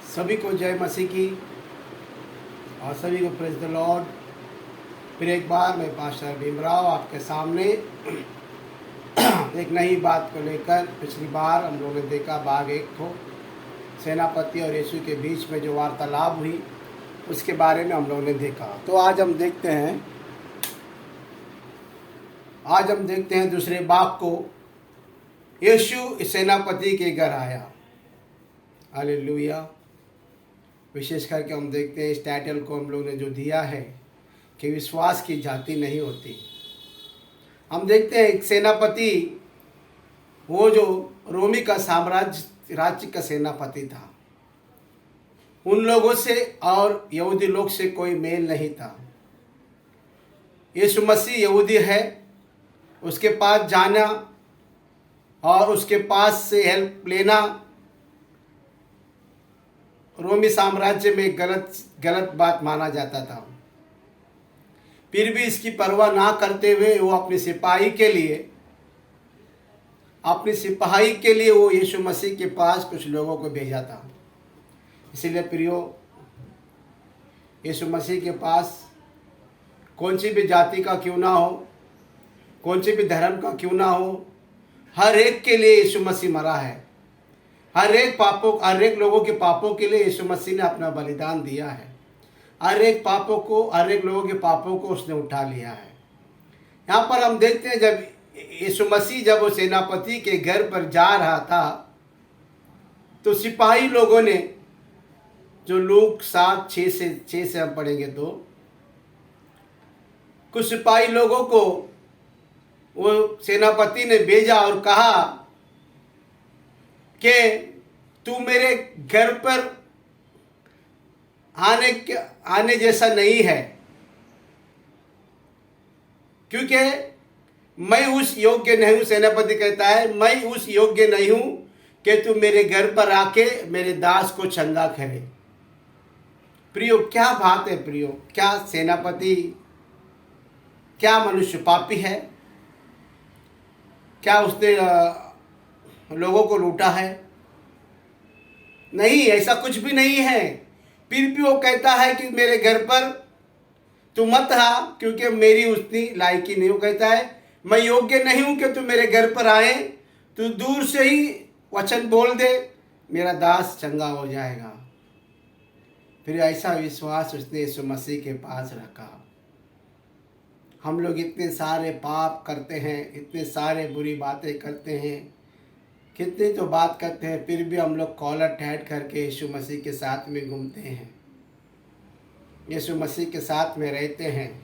सभी को जय मसीह की और सभी को प्रेज द लॉर्ड। फिर एक बार मैं पास्टर भीमराव आपके सामने एक नई बात को लेकर, पिछली बार हम लोगों ने देखा भाग 1 को सेनापति और यीशु के बीच में जो वार्तालाप हुई उसके बारे में हम लोगों ने देखा। तो आज हम देखते हैं दूसरे भाग को। यीशु सेनापति के घर आया। हालेलुया। विशेष करके हम देखते हैं इस टाइटल को हम लोग ने जो दिया है कि विश्वास की जाति नहीं होती। हम देखते हैं एक सेनापति, वो जो रोमी का राज्य का सेनापति था, उन लोगों से और यहूदी लोग से कोई मेल नहीं था। यीशु मसीह यहूदी है, उसके पास जाना और उसके पास से हेल्प लेना रोमी साम्राज्य में गलत बात माना जाता था। फिर भी इसकी परवाह ना करते हुए वो अपनी सिपाही के लिए वो यीशु मसीह के पास कुछ लोगों को भेजा था। इसीलिए प्रियो, यीशु मसीह के पास कौन सी भी जाति का क्यों ना हो, कौन सी भी धर्म का क्यों ना हो, हर एक के लिए यीशु मसीह मरा है। हर एक लोगों के पापों के लिए यीशु मसीह ने अपना बलिदान दिया है। हर एक लोगों के पापों को उसने उठा लिया है। यहाँ पर हम देखते हैं जब यीशु मसीह जब वो सेनापति के घर पर जा रहा था तो सिपाही लोगों ने, जो लूक 7:6 से हम पढ़ेंगे तो कुछ सिपाही लोगों को वो सेनापति ने भेजा और कहा कि तू मेरे घर पर आने जैसा नहीं है, क्योंकि मैं उस योग्य नहीं हूं। सेनापति कहता है, मैं उस योग्य नहीं हूं कि तू मेरे घर पर आके मेरे दास को चंगा करे। प्रियो, क्या बात है प्रियो! क्या सेनापति, क्या मनुष्य पापी है? क्या उसने लोगों को लूटा है? नहीं, ऐसा कुछ भी नहीं है। फिर भी वो कहता है कि मेरे घर पर तू मत आ, क्योंकि मेरी उतनी लायकी नहीं। वो कहता है, मैं योग्य नहीं हूं कि तू मेरे घर पर आए, तू दूर से ही वचन बोल दे, मेरा दास चंगा हो जाएगा। फिर ऐसा विश्वास उसने यीशु मसीह के पास रखा। हम लोग इतने सारे पाप करते हैं, इतने सारे बुरी बातें करते हैं, कितनी तो बात करते हैं, फिर भी हम लोग कॉलर टाइट करके यीशु मसीह के साथ में घूमते हैं, यीशु मसीह के साथ में रहते हैं।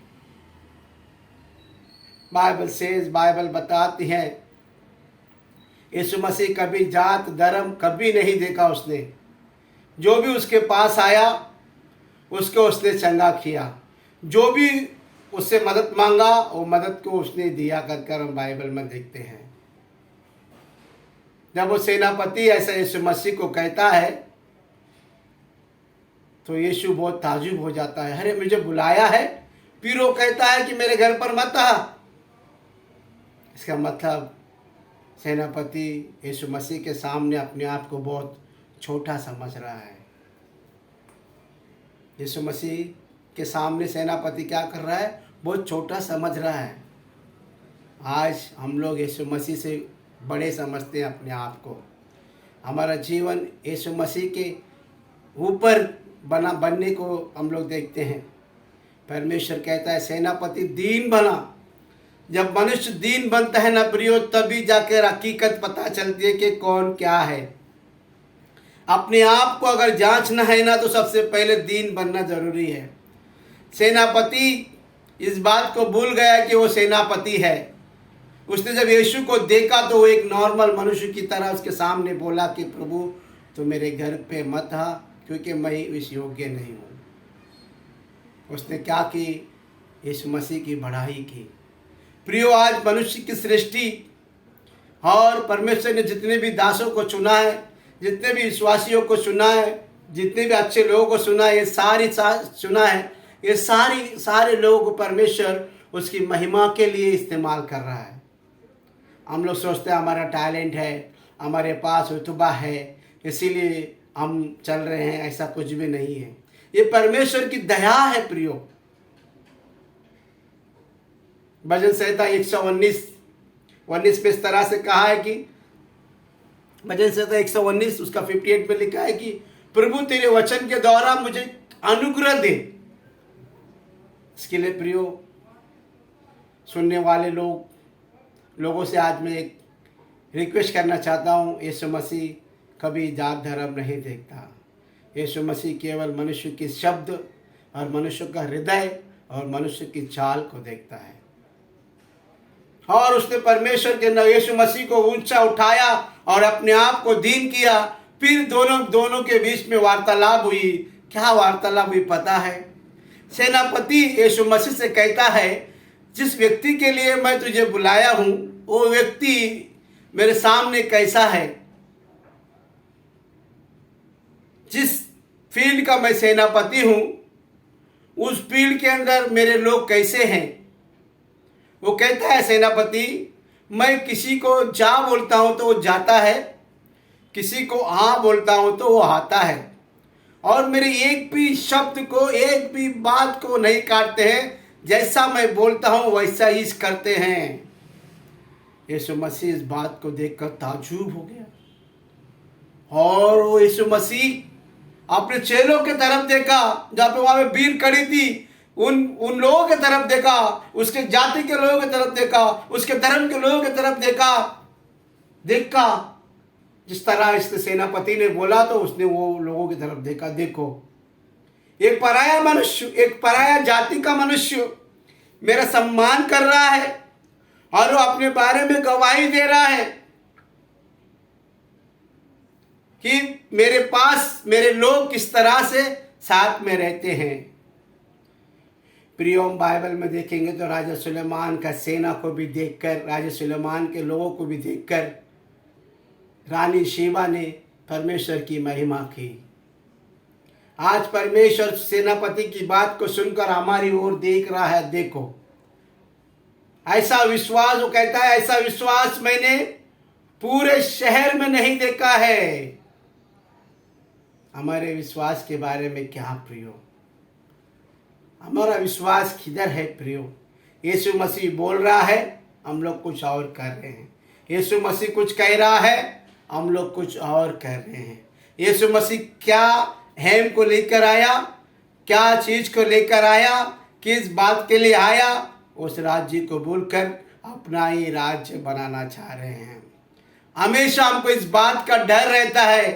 बाइबल बताती है, यीशु मसीह कभी जात धर्म कभी नहीं देखा उसने। जो भी उसके पास आया उसको उसने चंगा किया। जो भी उससे मदद मांगा वो मदद को उसने दिया कर हम बाइबल में देखते हैं। जब वो सेनापति ऐसा यीशु मसीह को कहता है तो यीशु बहुत ताजुब हो जाता है। अरे, मुझे बुलाया है, फिर वो कहता है कि मेरे घर पर मत आ। इसका मतलब सेनापति यीशु मसीह के सामने अपने आप को बहुत छोटा समझ रहा है। यीशु मसीह के सामने सेनापति क्या कर रहा है? बहुत छोटा समझ रहा है। आज हम लोग यीशु मसीह से बड़े समझते हैं अपने आप को। हमारा जीवन यीशु मसीह के ऊपर बनने को हम लोग देखते हैं। परमेश्वर कहता है, सेनापति दीन बना। जब मनुष्य दीन बनता है ना प्रियो, तभी जाकर हकीकत पता चलती है कि कौन क्या है। अपने आप को अगर जांचना है ना तो सबसे पहले दीन बनना जरूरी है। सेनापति इस बात को भूल गया कि वो सेनापति है। उसने जब यीशु को देखा तो वो एक नॉर्मल मनुष्य की तरह उसके सामने बोला कि प्रभु, तो मेरे घर पे मत आ, क्योंकि मैं इस योग्य नहीं हूँ। उसने क्या की? यीशु मसीह की बढ़ाई की। प्रियो, आज मनुष्य की सृष्टि और परमेश्वर ने जितने भी दासों को चुना है, जितने भी विश्वासियों को चुना है, जितने भी अच्छे लोगों को चुना है, ये सारे लोगों को परमेश्वर उसकी महिमा के लिए इस्तेमाल कर रहा है। हम लोग सोचते हैं हमारा टैलेंट है, हमारे पास रुतबा है, इसीलिए हम चल रहे हैं, ऐसा कुछ भी नहीं है। ये परमेश्वर की दया है प्रियो। भजन संहिता 119 पे इस तरह से कहा है कि भजन संहिता 119 उसका 58 में लिखा है कि प्रभु तेरे वचन के द्वारा मुझे अनुग्रह दे। इसके लिए प्रियो सुनने वाले लोगों से आज मैं एक रिक्वेस्ट करना चाहता हूँ। यीशु मसीह कभी जात धर्म नहीं देखता। यीशु मसीह केवल मनुष्य के शब्द और मनुष्य का हृदय और मनुष्य की चाल को देखता है। और उसने परमेश्वर के यीशु मसीह को ऊंचा उठाया और अपने आप को दीन किया। फिर दोनों के बीच में वार्तालाप हुई। क्या वार्तालाप हुई पता है? सेनापति यीशु मसीह से कहता है, जिस व्यक्ति के लिए मैं तुझे बुलाया हूं वो व्यक्ति मेरे सामने कैसा है? जिस फील्ड का मैं सेनापति हूं उस फील्ड के अंदर मेरे लोग कैसे हैं? वो कहता है सेनापति, मैं किसी को जा बोलता हूं तो वो जाता है, किसी को हाँ बोलता हूं तो वो आता है, और मेरे एक भी शब्द को, एक भी बात को नहीं काटते हैं। जैसा मैं बोलता हूं वैसा ही करते हैं। यीशु मसीह इस बात को देखकर ताज्जुब हो गया और वो यीशु मसीह अपने चेलों के तरफ देखा, जहाँ पे वहां पे भीड़ खड़ी थी। उन लोगों के तरफ देखा, उसके जाति के लोगों की तरफ देखा, उसके धर्म के लोगों की तरफ देखा। जिस तरह इस सेनापति ने बोला तो उसने वो लोगों की तरफ देखा। देखो, एक पराया मनुष्य, एक पराया जाति का मनुष्य मेरा सम्मान कर रहा है और वो अपने बारे में गवाही दे रहा है कि मेरे पास मेरे लोग किस तरह से साथ में रहते हैं। प्रियो, बाइबल में देखेंगे तो राजा सुलेमान का सेना को भी देखकर, राजा सुलेमान के लोगों को भी देखकर रानी शीबा ने परमेश्वर की महिमा की। आज परमेश्वर सेनापति की बात को सुनकर हमारी ओर देख रहा है। देखो, ऐसा विश्वास, वो कहता है, ऐसा विश्वास मैंने पूरे शहर में नहीं देखा है। हमारे विश्वास के बारे में क्या प्रियो? हमारा विश्वास किधर है प्रियो? यीशु मसीह बोल रहा है, हम लोग कुछ और कर रहे हैं। यीशु मसीह कुछ कह रहा है, हम लोग कुछ और कर रहे हैं। यीशु मसीह क्या हेम को लेकर आया, क्या चीज को लेकर आया, किस बात के लिए आया, उस राज्य को भूलकर अपना ही राज्य बनाना चाह रहे हैं। हमेशा हमको इस बात का डर रहता है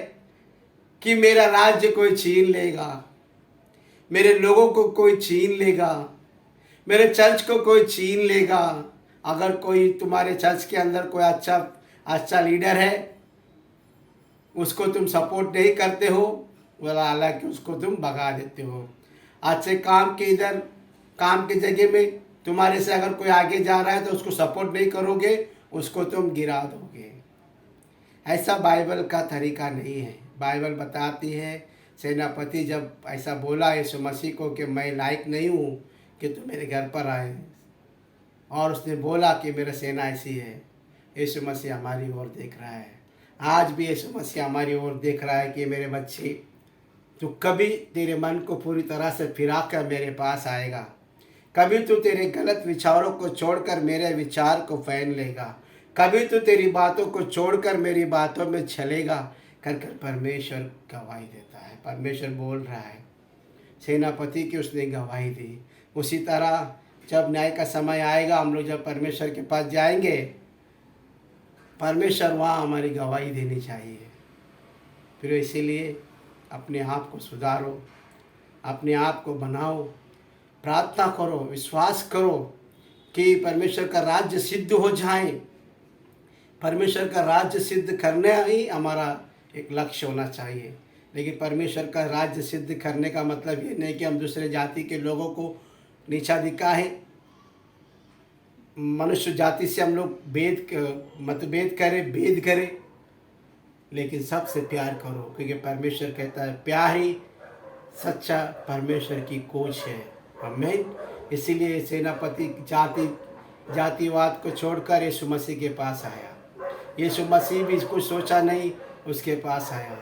कि मेरा राज्य कोई छीन लेगा, मेरे लोगों को कोई छीन लेगा, मेरे चर्च को कोई छीन लेगा। अगर कोई तुम्हारे चर्च के अंदर कोई अच्छा लीडर है, उसको तुम सपोर्ट नहीं करते हो, हालांकि उसको तुम भगा देते हो। अच्छे काम के जगह में तुम्हारे से अगर कोई आगे जा रहा है तो उसको सपोर्ट नहीं करोगे, उसको तुम गिरा दोगे। ऐसा बाइबल का तरीका नहीं है। बाइबल बताती है, सेनापति जब ऐसा बोला यीशु मसीह को कि मैं लायक नहीं हूँ कि तुम मेरे घर पर आए, और उसने बोला कि मेरा सेना ऐसी है। यीशु मसीह हमारी ओर देख रहा है। आज भी यीशु मसीह हमारी ओर देख रहा है कि मेरे बच्चे, तो कभी तेरे मन को पूरी तरह से फिरा कर मेरे पास आएगा, कभी तू तेरे गलत विचारों को छोड़कर मेरे विचार को पहन लेगा, कभी तू तेरी बातों को छोड़कर मेरी बातों में चलेगा, कर परमेश्वर गवाही देता है। परमेश्वर बोल रहा है, सेनापति की उसने गवाही दी। उसी तरह जब न्याय का समय आएगा, हम लोग जब परमेश्वर के पास जाएंगे, परमेश्वर वहाँ हमारी गवाही देनी चाहिए। फिर इसीलिए अपने आप को सुधारो, अपने आप को बनाओ, प्रार्थना करो, विश्वास करो कि परमेश्वर का राज्य सिद्ध हो जाए। परमेश्वर का राज्य सिद्ध करना ही हमारा एक लक्ष्य होना चाहिए। लेकिन परमेश्वर का राज्य सिद्ध करने का मतलब ये नहीं कि हम दूसरे जाति के लोगों को नीचा दिखाएं, मनुष्य जाति से हम लोग मतभेद करें, भेद करें, लेकिन सबसे प्यार करो, क्योंकि परमेश्वर कहता है प्यार ही सच्चा परमेश्वर की कोच है। आमीन। इसीलिए सेनापति जातिवाद को छोड़कर यीशु मसीह के पास आया। यीशु मसीह भी इसको सोचा नहीं, उसके पास आया।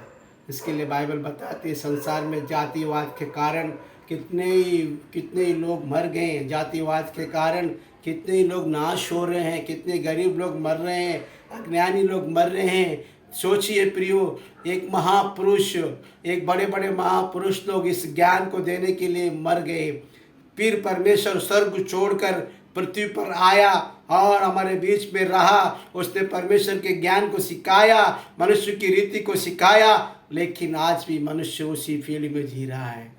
इसके लिए बाइबल बताती है संसार में जातिवाद के कारण कितने ही लोग मर गए हैं, जातिवाद के कारण कितने ही लोग नाश हो रहे हैं, कितने गरीब लोग मर रहे हैं, अज्ञानी लोग मर रहे हैं। सोचिए प्रियो, एक महापुरुष, एक बड़े बड़े महापुरुष लोग इस ज्ञान को देने के लिए मर गए। फिर परमेश्वर स्वर्ग छोड़कर पृथ्वी पर आया और हमारे बीच में रहा। उसने परमेश्वर के ज्ञान को सिखाया, मनुष्य की रीति को सिखाया, लेकिन आज भी मनुष्य उसी फील्ड में जी रहा है,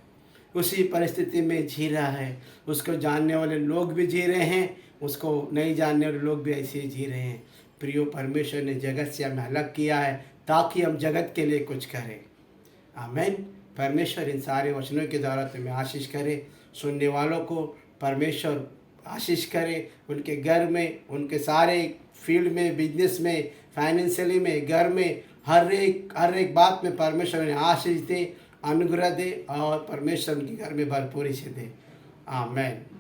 उसी परिस्थिति में जी रहा है। उसको जानने वाले लोग भी जी रहे हैं, उसको नहीं जानने वाले लोग भी ऐसे ही जी रहे हैं। प्रियो, परमेश्वर ने जगत से हमें अलग किया है ताकि हम जगत के लिए कुछ करें। आमीन। परमेश्वर इन सारे वचनों के द्वारा तुम्हें आशीष करे। सुनने वालों को परमेश्वर आशीष करे, उनके घर में, उनके सारे फील्ड में, बिजनेस में, फाइनेंशियली में, घर में, हर एक बात में परमेश्वर उन्हें आशीष दे, अनुग्रह दे और परमेश्वर उनके घर में भरपूरी से दे। आमीन।